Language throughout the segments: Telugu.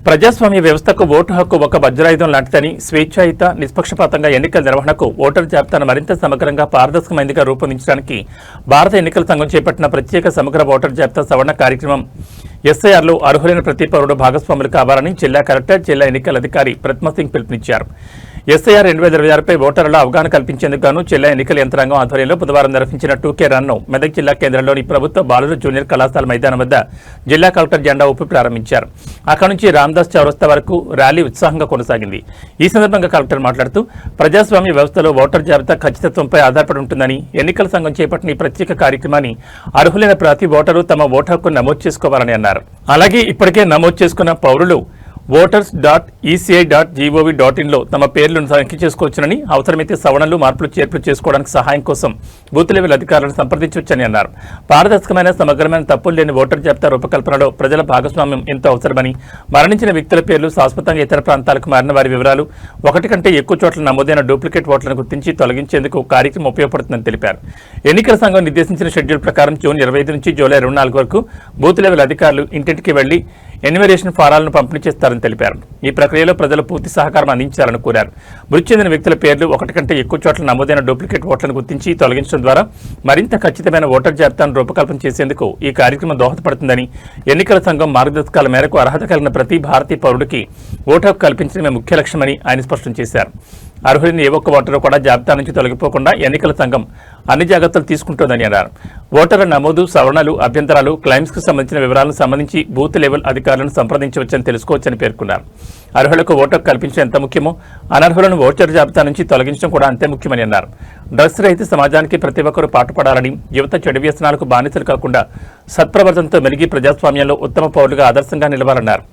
ప్రజాస్వామ్య వ్యవస్థకు ఓటు హక్కు ఒక వజ్రాయుధం లాంటిదని, స్వేచ్ఛాయుత నిష్పక్షపాతంగా ఎన్నికల నిర్వహణకు ఓటరు జాబితాను మరింత సమగ్రంగా పారదర్శకమైనదిగా రూపొందించడానికి భారత ఎన్నికల సంఘం చేపట్టిన ప్రత్యేక సమగ్ర ఓటర్ జాబితా సవరణ కార్యక్రమం ఎస్ఐఆర్లో అర్హులైన ప్రతి పౌరుడు భాగస్వాములు కావాలని జిల్లా కలెక్టర్, జిల్లా ఎన్నికల అధికారి ప్రతిమ సింగ్ పిలుపునిచ్చారు. ఎస్ఐఆర్ 2026పై ఓటర్ల అవగాహన కల్పించేందుకు గాను జిల్లా ఎన్నికల యంత్రాంగం ఆధ్వర్యంలో బుధవారం నిర్వహించిన 2K రన్ను మెదక్ జిల్లా కేంద్రంలోని ప్రభుత్వ బాలుర జూనియర్ కళాశాల మైదానం వద్ద జిల్లా కలెక్టర్ జెండా ఊపి ప్రారంభించారు. అక్కడి నుంచి రామదాస్ చౌరస్తా వరకు ర్యాలీ ఉత్సాహంగా కొనసాగింది. ఈ సందర్భంగా కలెక్టర్ మాట్లాడుతూ ప్రజాస్వామ్య వ్యవస్థలో ఓటర్ జాబితా ఖచ్చితత్వంపై ఆధారపడి ఉంటుందని, ఎన్నికల సంఘం చేపట్టిన ఈ ప్రత్యేక కార్యక్రమాన్ని అర్హులైన ప్రతి ఓటరు తమ ఓటు హక్కును నమోదు చేసుకోవాలని అన్నారు. అలాగే ఇప్పటికే నమోదు చేసుకున్న పౌరులు voters.eci.gov.in లో తమ పేర్లను తనిఖీ చేసుకోవచ్చునని, అవసరమైతే సవరణలు, మార్పులు, చేర్పులు చేసుకోవడానికి సహాయం కోసం బూత్ లెవెల్ అధికారులను సంప్రదించవచ్చని అన్నారు. పారదర్శకమైన, సమగ్రమైన, తప్పులు లేని ఓటర్ జాబితా రూపకల్పనలో ప్రజల భాగస్వామ్యం ఎంతో అవసరమని, మరణించిన వ్యక్తుల పేర్లు, శాశ్వతంగా ఇతర ప్రాంతాలకు మారిన వారి వివరాలు, ఒకటి కంటే ఎక్కువ చోట్ల నమోదైన డూప్లికేట్ ఓట్లను గుర్తించి తొలగించేందుకు కార్యక్రమం ఉపయోగపడుతుందని తెలిపారు. ఎన్నికల సంఘం నిర్దేశించిన షెడ్యూల్ ప్రకారం జూన్ 25 నుంచి జూలై 24 వరకు బూత్ లెవెల్ అధికారులు ఇంటింటికి వెళ్లి ఎన్యుమరేషన్ ఫారాలను పంపిణీ చేస్తారని తెలిపారు. ఈ ప్రక్రియలో ప్రజలు పూర్తి సహకారం అందించాలని కోరారు. మృతి చెందిన వ్యక్తుల పేర్లు, ఒకటి కంటే ఎక్కువ చోట్ల నమోదైన డూప్లికేట్ ఓట్లను గుర్తించి తొలగించడం ద్వారా మరింత ఖచ్చితమైన ఓటర్ జాబితాను రూపకల్పన చేసేందుకు ఈ కార్యక్రమం దోహదపడుతుందని, ఎన్నికల సంఘం మార్గదర్శకాల మేరకు అర్హత కలిగిన ప్రతి భారతీయ పౌరుడికి ఓటు హక్కు కల్పించడమే ముఖ్య లక్ష్యమని ఆయన స్పష్టం చేశారు. అర్హులైన ఏ ఒక్క ఓటరు కూడా జాబితా నుంచి తొలగిపోకుండా ఎన్నికల సంఘం అన్ని జాగ్రత్తలు తీసుకుంటోందని అన్నారు. ఓటర్ల నమోదు, సవరణలు, అభ్యంతరాలు, క్లైమ్స్ కు సంబంధించిన వివరాలను సంబంధించి బూత్ లెవెల్ అధికారులను సంప్రదించవచ్చని తెలుసుకోవచ్చని పేర్కొన్నారు. అర్హులకు ఓటు కల్పించడం ఎంత ముఖ్యమో అనర్హులను ఓటర్ జాబితా నుంచి తొలగించడం కూడా అంతే ముఖ్యమని అన్నారు. డ్రగ్స్ రహిత సమాజానికి ప్రతి ఒక్కరూ పాటుపడాలని, యువత చెడు వ్యసనాలకు బానిసలు కాకుండా సత్ప్రవర్తనతో మెలిగి ప్రజాస్వామ్యంలో ఉత్తమ పౌరులుగా ఆదర్శంగా నిలవాలన్నారు.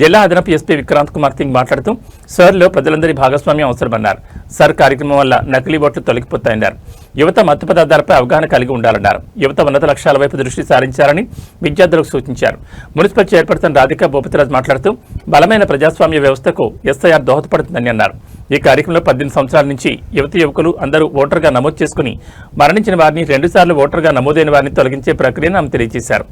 జిల్లా అదనపు ఎస్పీ విక్రాంత్ కుమార్ సింగ్ మాట్లాడుతూ సర్లో ప్రజలందరి భాగస్వామ్యం అవసరమన్నారు. సర్ కార్యక్రమం వల్ల నకిలీ ఓట్లు తొలగిపోతాయన్నారు. యువత మత్తు పదార్థాలపై అవగాహన కలిగి ఉండాలన్నారు. యువత ఉన్నత లక్ష్యాల వైపు దృష్టి సారించాలని విద్యార్థులకు సూచించారు. మున్సిపల్ చైర్పర్సన్ రాధికా భూపతిరాజ్ మాట్లాడుతూ బలమైన ప్రజాస్వామ్య వ్యవస్థకు ఎస్ఐఆర్ దోహదపడుతుందని అన్నారు. ఈ కార్యక్రమంలో 18 సంవత్సరాల నుంచి యువకులు అందరూ ఓటర్గా నమోదు చేసుకుని మరణించిన వారిని, 2 సార్లు ఓటర్గా నమోదైన వారిని తొలగించే ప్రక్రియను ఆమె తెలియజేశారు.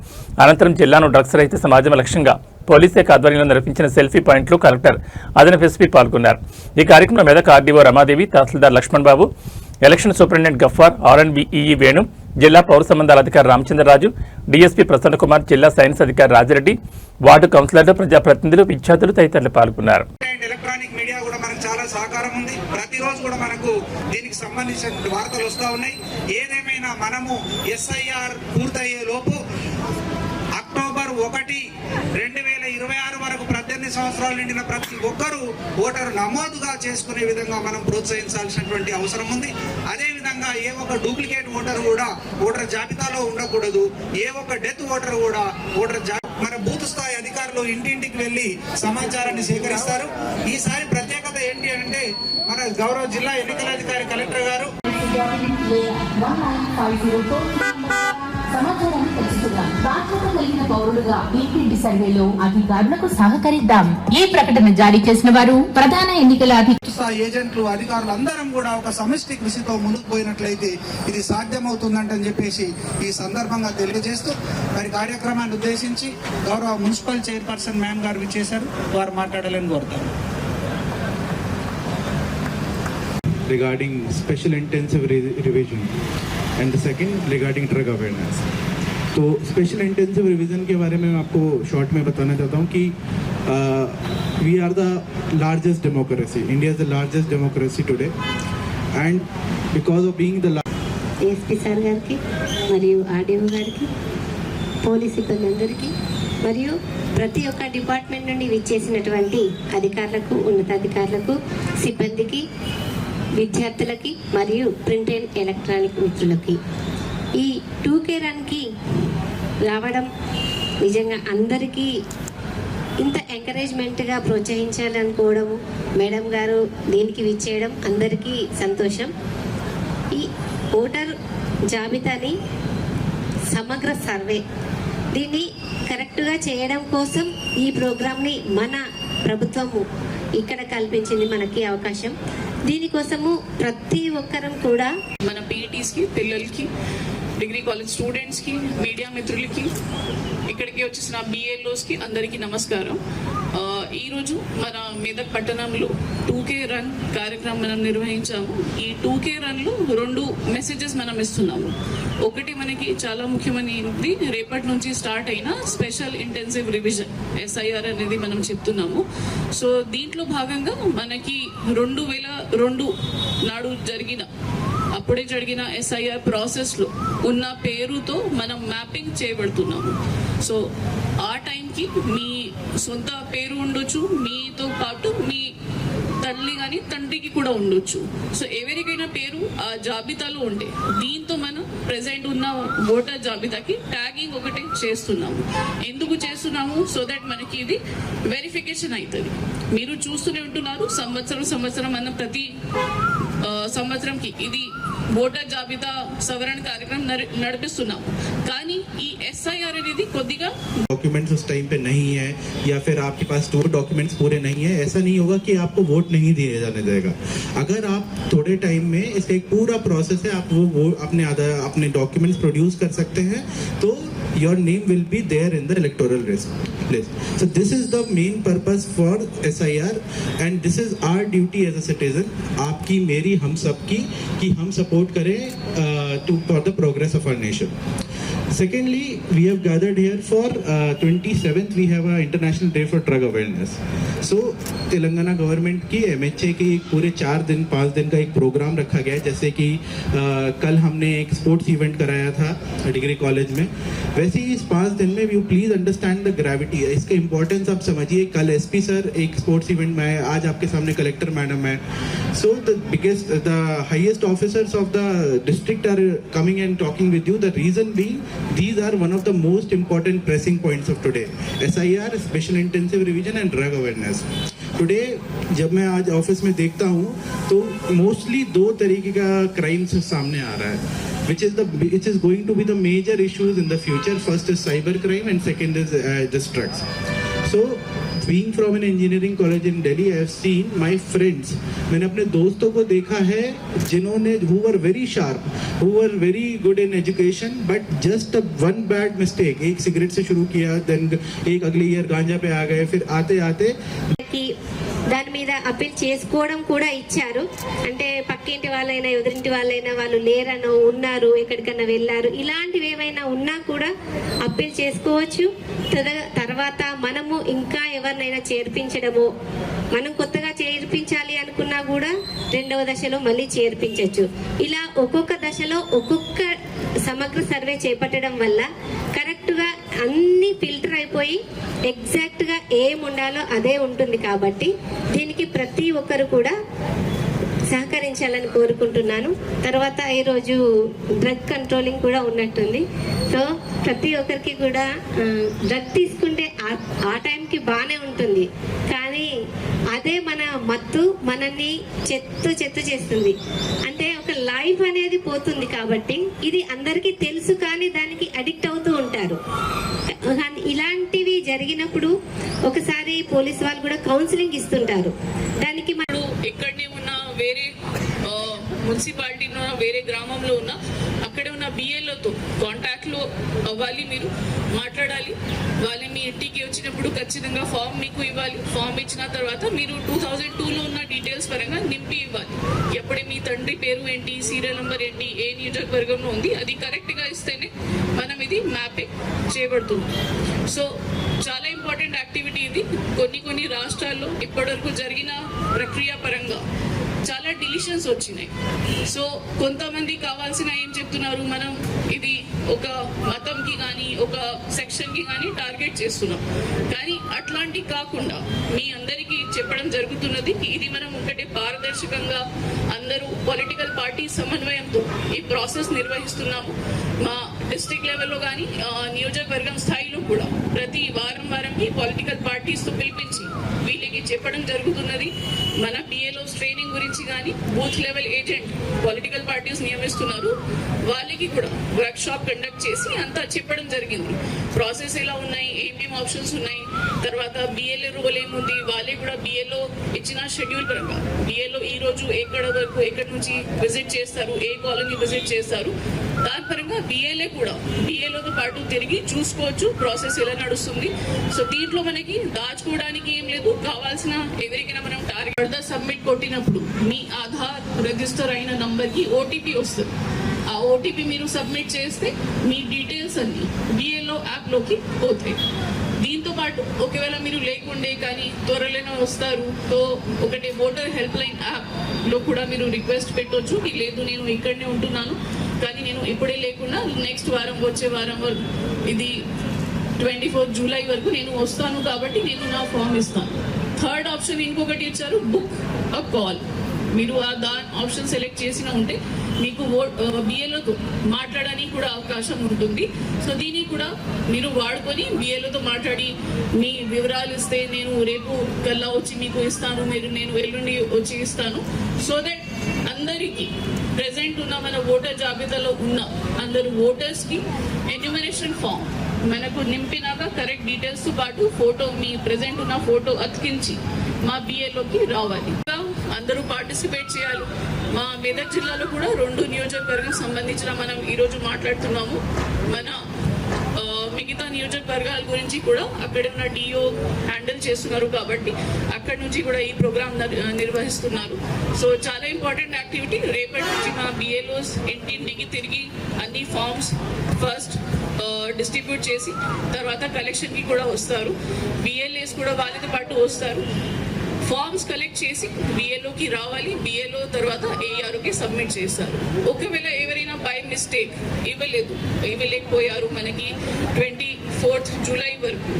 అనంతరం జిల్లాను డ్రగ్స్ రహిత సమాజం లక్ష్యంగా పోలీస్ శాఖ ఆధ్వర్యంలో నిర్వహించిన సెల్ఫీ పాయింట్లు కలెక్టర్, అదనపు ఎస్పీ పాల్గొన్నారు. ఈ కార్యక్రమంలో Medak RDO Ramadevi, tahsildar Lakshman Babu, election superintendent Gaffar, ఆర్ఎన్బిఈ వేణు, జిల్లా పౌర సంబంధాల అధికారి రామచంద్రరాజు, డీఎస్పీ ప్రసన్న కుమార్, జిల్లా సైన్స్ అధికారి రాజిరెడ్డి, వార్డు కౌన్సిలర్లు, ప్రజాప్రతినిధులు, విద్యార్థులు తదితరులు పాల్గొన్నారు. ఎలక్ట్రానిక్ మీడియా కూడా మనకు చాలా సహకారం ఉంది. ప్రతిరోజు కూడా మనకు దీనికి సంబంధించిన వార్తలు వస్తూ ఉన్నాయి. ఏదేమైనా మనము ఎస్ఐఆర్ పూర్తయ్యే లోపు అక్టోబర్ 1, 2026 వరకు 18 సంవత్సరాలు నిండిన ప్రతి ఒక్కరూ ఓటరు నమోదుగా చేసుకునే విధంగా మనం ప్రోత్సహించాల్సినటువంటి అవసరం ఉంది. అదేవిధంగా ఏ ఒక్క డూప్లికేట్ ఓటర్ కూడా ఓటర్ జాబితాలో ఉండకూడదు. ఏ ఒక్క డెత్ ఓటర్ కూడా మన బూత్ స్థాయి అధికారులు ఇంటింటికి వెళ్లి సమాచారాన్ని సేకరిస్తారు. ఈసారి ప్రత్యేకత ఏంటి అంటే మన గౌరవ జిల్లా ఎన్నికల అధికారి కలెక్టర్ గారు సమాచారాన్ని తెలుసుకుందాం. బాధ్యత కలిగిన పౌరులుగా ఇంటింటి సర్వేలో అధికారులకు సహకరిద్దాం. ఈ ప్రకటన జారీ చేసిన వారు ప్రధాన ఎన్నికల ఏజెంట్లు, అధికారులు అందరం కూడా ఒక సమిష్టి కృషితో ముందుకు పోయినట్లయితే ఇది సాధ్యమవుతుందంటని చెప్పేసి ఈ సందర్భంగా తెలియజేస్తూ మరి కార్యక్రమాన్ని ఉద్దేశించి గౌరవ మున్సిపల్ చైర్పర్సన్ మ్యామ్ గారు విచ్చేశారు. వారు మాట్లాడాలని కోరుతారు. Regarding special intensive revision and the second regarding drug awareness. तो स्पेशल इंटेंसिव रिवीजन के बारे में मैं आपको शॉर्ट में बताना चाहता हूँ कि we are the largest democracy. India is the largest democracy today and because of being the SP sir గారికి మరియు ఆర్డీఓ గారికి, పోలీస్ సిబ్బంది మరియు ప్రతి ఒక్క డిపార్ట్మెంట్ నుండి విచ్చేసినటువంటి అధికారులకు, ఉన్నతాధికారులకు, సిబ్బందికి, విద్యార్థులకి మరియు ప్రింట్ అండ్ ఎలక్ట్రానిక్ మిత్రులకి ఈ 2K రన్కి రావడం నిజంగా అందరికీ ఇంత ఎంకరేజ్మెంట్గా ప్రోత్సహించాలనుకోవడము, మేడం గారు దీనికి విచ్చేయడం అందరికీ సంతోషం. ఈ ఓటర్ జాబితాని సమగ్ర సర్వే దీన్ని కరెక్ట్గా చేయడం కోసం ఈ ప్రోగ్రామ్ని మన ప్రభుత్వము ఇక్కడ కల్పించింది మనకి అవకాశం. దీనికోసము ప్రతి ఒక్కరం కూడా మన పీఈటీస్కి, పిల్లలకి, డిగ్రీ కాలేజ్ స్టూడెంట్స్కి, మీడియా మిత్రులకి ఇక్కడికి వచ్చేసిన బిఎల్ఓస్కి అందరికీ నమస్కారం. ఈరోజు మన మెదక్ పట్టణంలో 2K రన్ కార్యక్రమం మనం నిర్వహించాము. ఈ 2K రన్లో 2 మెసేజెస్ మనం ఇస్తున్నాము. ఒకటి మనకి చాలా ముఖ్యమైనది, రేపటి నుంచి స్టార్ట్ అయిన స్పెషల్ ఇంటెన్సివ్ రివిజన్ SIR అనేది మనం చెప్తున్నాము. సో దీంట్లో భాగంగా మనకి 2002 నాడు అప్పుడే జరిగిన SIR ప్రాసెస్లో ఉన్న పేరుతో మనం మ్యాపింగ్ చేయబడుతున్నాము. సో ఆ టైంకి మీ సొంత పేరు ఉండొచ్చు, మీతో పాటు మీ తల్లి కానీ తండ్రికి కూడా ఉండొచ్చు. సో ఎవరికైనా పేరు ఆ జాబితాలో ఉంటే దీంతో మనం ప్రెసెంట్ ఉన్న ఓటర్ జాబితాకి ట్యాగింగ్ ఒకటి చేస్తున్నాము. ఎందుకు చేస్తున్నాము? సో దట్ మనకి ఇది వెరిఫికేషన్ అవుతుంది. మీరు చూస్తూనే ఉంటున్నారు, సంవత్సరం మనం ప్రతి సంవత్సరంకి ఇది ఓటర్ జాబితా సవరణ కార్యక్రమం నడిపిస్తున్నాము. కానీ ఈ SIR అనేది కొద్దిగా डॉक्यूमेंट्स उस टाइम पे नहीं है या फिर आपके पास वो डॉक्यूमेंट्स पूरे नहीं है, ऐसा नहीं होगा कि आपको वोट नहीं दिए जाने देगा. अगर आप थोड़े टाइम में, इसका एक पूरा प्रोसेस है, आप वो अपने डॉक्यूमेंट्स प्रोड्यूस कर सकते हैं तो your name will be there in the electoral list. So this is the main purpose for SIR and this is our duty as a citizen, आपकी मेरी हम सब की, कि हम सपोर्ट करें for the progress of our nation. Secondly, we have gathered here for 27th we have a International Day for Drug Awareness. So Telangana government की MHA की पूरे 4-5 दिन का एक प्रोग्राम रखा गया है. जैसे कि कल हमने एक स्पोर्ट्स इवेंट कराया था डिग्री कॉलेज में, वैसे ही इस 5 दिन में you please understand the gravity, इसका इंपॉर्टेंस आप समझिए. कल SP सर एक स्पोर्ट्स इवेंट में आए, आज आपके सामने कलेक्टर मैडम है. So the highest officers of the district are coming and talking with you. The reason being these are one of the most important pressing points of today. SIR, special intensive revision and drug awareness. Today जब मैं आज ऑफिस में देखता हूँ तो मोस्टली 2 तरीके का क्राइम्स सामने आ रहा है, which is going to be the major issues in the future. First is cyber crime and second is this drugs. So being from an engineering college in Delhi, I have seen my friends, मैंने अपने दोस्तों को देखा है जिन्होंने who were very sharp, who were very good in education, but just one bad mistake, एक सिगरेट से शुरू किया, then एक अगले ईयर गांजा पे आ गए, फिर आते आते దాని మీద అప్పీల్ చేసుకోవడం కూడా ఇచ్చారు. అంటే పక్కింటి వాళ్ళైనా ఎదురింటి వాళ్ళైనా వాళ్ళు లేరనో ఉన్నారు, ఎక్కడికన్నా వెళ్ళారు, ఇలాంటివి ఏమైనా ఉన్నా కూడా అప్పీల్ చేసుకోవచ్చు. తర్వాత మనము ఇంకా ఎవరినైనా చేర్పించడము, మనం కొత్తగా చేర్పించాలి అనుకున్నా కూడా 2వ దశలో మళ్ళీ చేర్పించవచ్చు. ఇలా ఒక్కొక్క దశలో ఒక్కొక్క సమగ్ర సర్వే చేపట్టడం వల్ల కరెక్ట్గా అన్ని ఫిల్టర్ అయిపోయి ఎగ్జాక్ట్గా ఏం ఉండాలో అదే ఉంటుంది. కాబట్టి దీనికి ప్రతి ఒక్కరు కూడా సహకరించాలని కోరుకుంటున్నాను. తర్వాత ఈరోజు డ్రగ్ కంట్రోలింగ్ కూడా ఉన్నట్టుంది. సో ప్రతి ఒక్కరికి కూడా డ్రగ్ తీసుకుంటే ఆ టైంకి బాగానే ఉంటుంది, కానీ అదే మన మత్తు మనల్ని చెత్త చేస్తుంది. అంటే ఒక లైఫ్ అనేది పోతుంది. కాబట్టి ఇది అందరికీ తెలుసు, కానీ దానికి అడిక్ట్ అవుతూ ఉంటారు. ఇలాంటివి జరిగినప్పుడు ఒకసారి పోలీస్ వాళ్ళు కూడా కౌన్సిలింగ్ ఇస్తుంటారు. దానికి మనం ఇక్కడనే ఉన్న వేరే మున్సిపాలిటీలో వేరే గ్రామంలో ఉన్న అక్కడే ఉన్న BLOతో కాంటాక్ట్లో అవ్వాలి, మీరు మాట్లాడాలి. వాళ్ళు మీ ఇంటికి వచ్చినప్పుడు ఖచ్చితంగా ఫామ్ మీకు ఇవ్వాలి. ఫామ్ ఇచ్చిన తర్వాత మీరు 2002లో ఉన్న డీటెయిల్స్ పరంగా నింపి ఇవ్వాలి. ఎప్పుడే మీ తండ్రి పేరు ఏంటి, సీరియల్ నెంబర్ ఏంటి, ఏ నియోజకవర్గంలో ఉంది, అది కరెక్ట్గా ఇస్తేనే మనం ఇది మ్యాపింగ్ చేయబడుతుంది. సో చాలా ఇంపార్టెంట్ యాక్టివిటీ ఇది. కొన్ని రాష్ట్రాల్లో ఇప్పటివరకు జరిగిన ప్రక్రియ పరంగా చాలా డిలిషన్స్ వచ్చినాయి. సో కొంతమంది కావాల్సిన ఏం చెప్తున్నారు, మనం ఇది ఒక మతంకి కానీ ఒక సెక్షన్కి కానీ టార్గెట్ చేస్తున్నాం. కానీ అట్లాంటి కాకుండా మీ అందరికీ చెప్పడం జరుగుతున్నది, ఇది మనం ఒకటే పారదర్శకంగా అందరూ పొలిటికల్ పార్టీ సమన్వయంతో ఈ ప్రాసెస్ నిర్వహిస్తున్నాము. మా డిస్ట్రిక్ట్ లెవెల్లో కానీ నియోజకవర్గం స్థాయిలో కూడా ప్రతి వారంకి పొలిటికల్ పార్టీస్తో పిలిపించి వీళ్ళకి చెప్పడం జరుగుతున్నది. మన BLOస్ ట్రైనింగ్ గురించి కానీ booth level agent political parties నియమిస్తున్నారు, వాళ్ళకి కూడా వర్క్ షాప్ కండక్ట్ చేసి అంతా చెప్పడం జరిగింది. ప్రాసెస్ ఎలా ఉన్నాయి, ఏమేమి ఆప్షన్స్ ఉన్నాయి, తర్వాత BLO రోల్ ఏముంది, వాళ్ళే కూడా BLO ఇచ్చిన షెడ్యూల్ పరంగా BLO ఈ రోజు ఎక్కడి నుంచి విజిట్ చేస్తారు, ఏ కాలనీ విజిట్ చేస్తారు, దాని పరంగా బిఏలతో పాటు తిరిగి చూసుకోవచ్చు ప్రాసెస్ ఎలా నడుస్తుంది. సో దీంట్లో మనకి దాచుకోవడానికి ఏం లేదు. కావాల్సిన ఎవరికైనా మనం టార్గెట్ సబ్మిట్ కొట్టినప్పుడు మీ ఆధార్ రిజిస్టర్ అయిన నంబర్కి ఓటీపీ వస్తుంది. ఆ ఓటీపీ మీరు సబ్మిట్ చేస్తే మీ డీటెయిల్స్ అన్ని బిఏలో యాప్లోకి పోతాయి. దీంతో పాటు ఒకవేళ మీరు లేకుండే కానీ త్వరలోనే వస్తారు తో ఒకటి ఓటర్ హెల్ప్ లైన్ యాప్లో కూడా మీరు రిక్వెస్ట్ పెట్టవచ్చు. లేదు నేను ఇక్కడనే ఉంటున్నాను కానీ నేను ఇప్పుడే లేకుండా నెక్స్ట్ వారం వచ్చే వారం వరకు ఇది 24 జూలై వరకు నేను వస్తాను కాబట్టి నేను నా ఫామ్ ఇస్తాను. థర్డ్ ఆప్షన్ ఇంకొకటి ఇచ్చారు, బుక్ అ కాల్. మీరు ఆ దాని ఆప్షన్ సెలెక్ట్ చేసిన ఉంటే మీకు బిఏలతో మాట్లాడడానికి కూడా అవకాశం ఉంటుంది. సో దీన్ని కూడా మీరు వాడుకొని బిఏలతో మాట్లాడి మీ వివరాలు ఇస్తే నేను రేపు కల్లా వచ్చి మీకు ఇస్తాను, నేను ఎల్లుండి వచ్చి ఇస్తాను. సో దట్ అందరికీ ప్రెసెంట్ ఉన్న మన ఓటర్ జాబితాలో ఉన్న అందరు ఓటర్స్కి ఎన్యూమరేషన్ ఫామ్ మనకు నింపినాక కరెక్ట్ డీటెయిల్స్తో పాటు ఫోటో మీ ప్రెసెంట్ ఉన్న ఫోటో అతికించి మా బిఏలోకి రావాలి. అందరూ పార్టిసిపేట్ చేయాలి. మా మెదక్ జిల్లాలో కూడా 2 నియోజకవర్గం సంబంధించిన మనం ఈరోజు మాట్లాడుతున్నాము. మన మిగతా నియోజకవర్గాల గురించి కూడా అక్కడ ఉన్న డిఓ హ్యాండిల్ చేస్తున్నారు కాబట్టి అక్కడ నుంచి కూడా ఈ ప్రోగ్రామ్ నిర్వహిస్తున్నారు. సో చాలా ఇంపార్టెంట్ యాక్టివిటీ. రేపటి నుంచి మా బిఏలోస్ ఇంటింటికి తిరిగి అన్ని ఫామ్స్ ఫస్ట్ డిస్ట్రిబ్యూట్ చేసి తర్వాత కలెక్షన్కి కూడా వస్తారు. బిఎల్ఏస్ కూడా వాళ్ళతో పాటు వస్తారు. ఫార్మ్స్ కలెక్ట్ చేసి బిఏలోకి రావాలి. బిఏలో తర్వాత ఏఆర్ఓకి సబ్మిట్ చేస్తారు. ఒకవేళ ఎవరైనా బై మిస్టేక్ ఇవ్వలేకపోయారు మనకి 24 జూలై వరకు.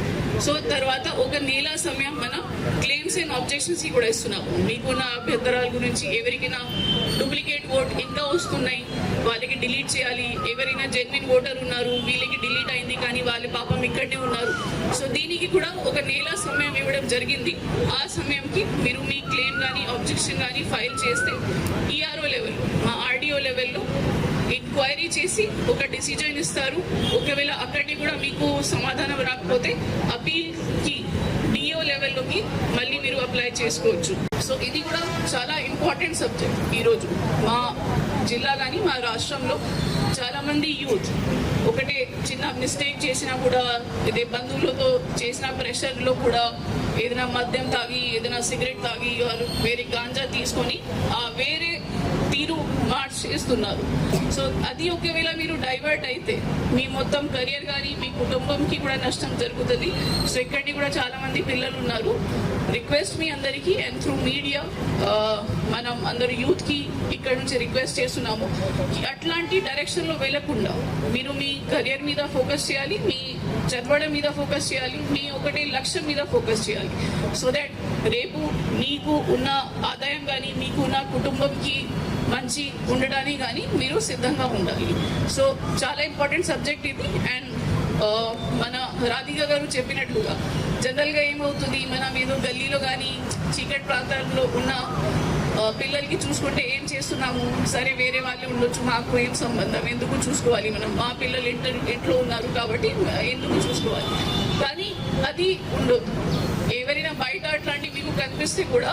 సో తర్వాత ఒక నెల సమయం మన క్లెయిమ్స్ అండ్ ఆబ్జెక్షన్స్ కూడా ఇస్తున్నాము. మీకున్న అభ్యంతరాల గురించి ఎవరికైనా డూప్లికేట్ ఓట్ ఇంకా వస్తున్నాయి వాళ్ళకి డిలీట్ చేయాలి. ఎవరైనా జెన్యున్ ఓటర్ ఉన్నారు వీళ్ళకి డిలీట్ అయింది కానీ వాళ్ళ పాపం ఇక్కడనే ఉన్నారు. సో దీనికి కూడా ఒక నెల సమయం ఇవ్వడం జరిగింది. ఆ సమయంకి మీరు మీ క్లెయిమ్ కానీ ఆబ్జెక్షన్ కానీ ఫైల్ చేస్తే ఈఆర్ఓ లెవెల్ మా ఆర్డీఓ లెవెల్లో ఎంక్వైరీ చేసి ఒక డిసిజన్ ఇస్తారు. ఒకవేళ అక్కడికి కూడా మీకు సమాధానం రాకపోతే అపీల్కి డిఓ లెవెల్లోకి మళ్ళీ మీరు అప్లై చేసుకోవచ్చు. సో ఇది కూడా చాలా ఇంపార్టెంట్ సబ్జెక్ట్. ఈరోజు మా జిల్లా కానీ మా రాష్ట్రంలో చాలామంది యూత్ ఒకటే చిన్న మిస్టేక్ చేసినా కూడా ఇదే బంధువులతో చేసిన ప్రెషర్లో కూడా ఏదైనా మద్యం తాగి ఏదైనా సిగరెట్ తాగి వాళ్ళు వేరే గాంజా తీసుకొని ఆ వేరే తీరు మార్చేస్తున్నారు. సో అది ఒకవేళ మీరు డైవర్ట్ అయితే మీ మొత్తం కెరియర్ కానీ మీ కుటుంబంకి కూడా నష్టం జరుగుతుంది. సో ఇక్కడికి కూడా చాలా మంది పిల్లలు ఉన్నారు. రిక్వెస్ట్ మీ అందరికీ అండ్ త్రూ మీడియా మనం అందరు యూత్కి ఇక్కడ నుంచి రిక్వెస్ట్ చేస్తున్నాము. అట్లాంటి డైరెక్షన్లో వెళ్ళకుండా మీరు మీ కెరియర్ మీద ఫోకస్ చేయాలి, మీ చదవడం మీద ఫోకస్ చేయాలి, మీ ఒకటే లక్ష్యం మీద ఫోకస్ చేయాలి. సో దట్ రేపు మీకు ఉన్న ఆదాయం కానీ మీకు ఉన్న కుటుంబంకి మంచి ఉండడానికి కానీ మీరు సిద్ధంగా ఉండాలి. సో చాలా ఇంపార్టెంట్ సబ్జెక్ట్ ఇది. అండ్ మన రాధిక గారు చెప్పినట్లుగా జనరల్గా ఏమవుతుంది మనం ఏదో గల్లీలో కానీ చీకటి ప్రాంతాల్లో ఉన్న పిల్లలకి చూసుకుంటే ఏం చేస్తున్నాము, సరే వేరే వాళ్ళే ఉండొచ్చు మాకు ఏం సంబంధం, ఎందుకు చూసుకోవాలి మనం, మా పిల్లలు ఇంట్లో ఉన్నారు కాబట్టి ఎందుకు చూసుకోవాలి. కానీ అది ఉండొద్దు. ఎవరైనా బయట అట్లాంటివి మీకు కనిపిస్తే కూడా